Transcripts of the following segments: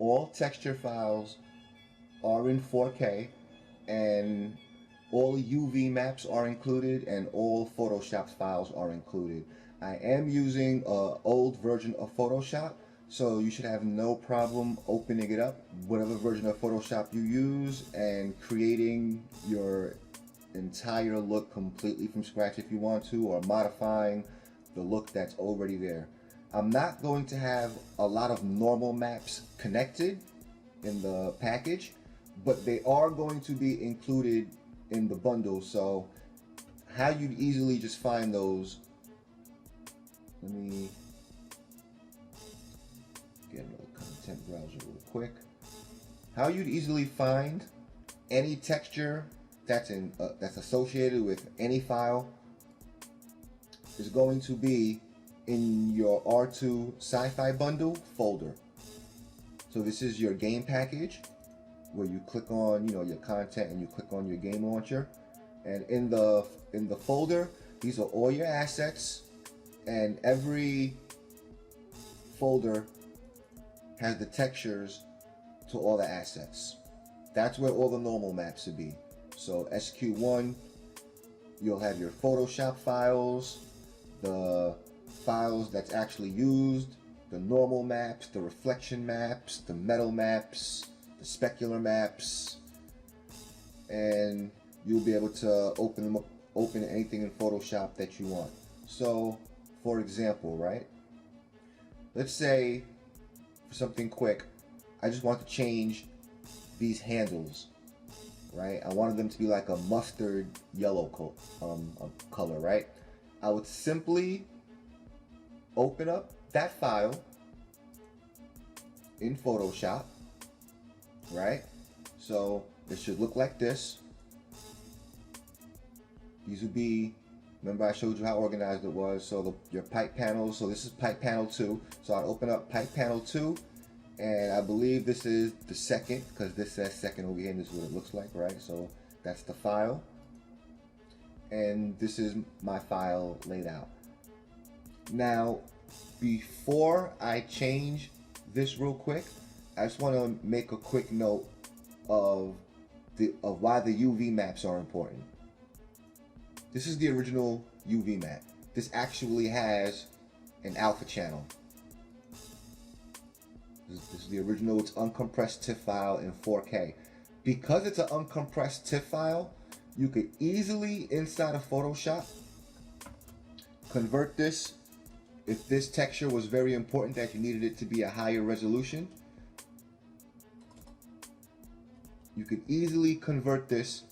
all texture files are in 4K, and all UV maps are included, and all Photoshop files are included. I am using an old version of Photoshop, so you should have no problem opening it up, whatever version of Photoshop you use, and creating your entire look completely from scratch if you want to, or modifying the look that's already there. I'm not going to have a lot of normal maps connected in the package, but they are going to be included in the bundle. So how you'd easily just find those, let me get another content browser real quick. How you'd easily find any texture that's that's associated with any file is going to be in your R2 Sci Fi bundle folder. So this is your game package, where you click on, your content, and you click on your game launcher, and in the folder, these are all your assets, and every folder has the textures to all the assets. That's where all the normal maps would be. So SQ1, you'll have your Photoshop files, the files that's actually used, the normal maps, the reflection maps, the metal maps, the specular maps, and you'll be able to open anything in Photoshop that you want. So, for example, right? Let's say, for something quick, I just want to change these handles, right? I wanted them to be like a mustard yellow color, right? I would simply open up that file in Photoshop, right? So it should look like this. These would be, remember I showed you how organized it was. So your pipe panels, so this is pipe panel 2. So I'll open up pipe panel 2, and I believe this is the second, because this says second over here, and this is what it looks like, right? So that's the file, and this is my file laid out. Now, before I change this real quick, I just want to make a quick note of why the UV maps are important. This is the original UV map. This actually has an alpha channel. This is the original. It's uncompressed TIFF file in 4K. Because it's an uncompressed TIFF file, you could easily, inside of Photoshop, convert this. If this texture was very important that you needed it to be a higher resolution, you could easily convert this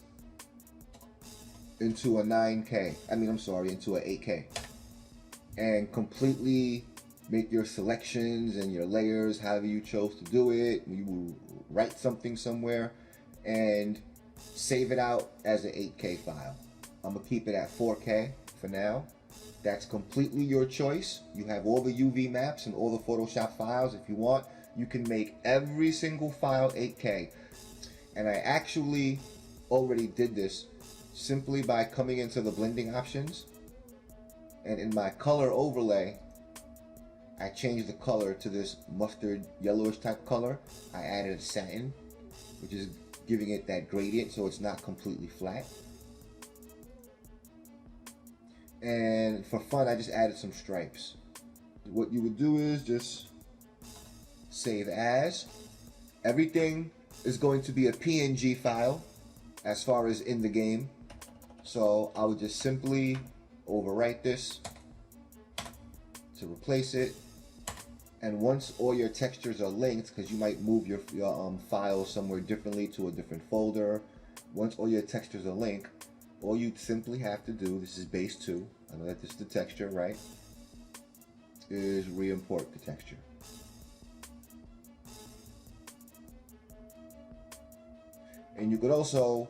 into a 9K. Into an 8K. And completely make your selections and your layers however you chose to do it. You will write something somewhere and save it out as an 8K file. I'm gonna keep it at 4K for now. That's completely your choice. You have all the UV maps and all the Photoshop files. If you want, you can make every single file 8K. And I actually already did this simply by coming into the blending options, and in my color overlay, I changed the color to this mustard yellowish type color. I added a satin, which is giving it that gradient so it's not completely flat. And for fun, I just added some stripes. What you would do is just save as. Everything is going to be a PNG file as far as in the game. So I would just simply overwrite this to replace it. And once all your textures are linked, because you might move your file somewhere differently to a different folder, once all your textures are linked, all you simply have to do, this is base 2, I know that this is the texture, right, is re-import the texture. And you could also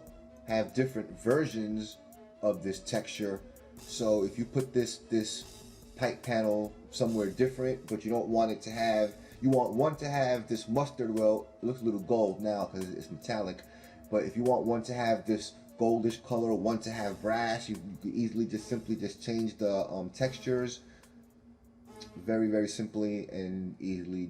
have different versions of this texture. So if you put this pipe panel somewhere different, but you don't want it to have, you want one to have this mustard, well, it looks a little gold now because it's metallic, but if you want one to have this goldish color, one to have brass, you can easily just simply change the textures very, very simply and easily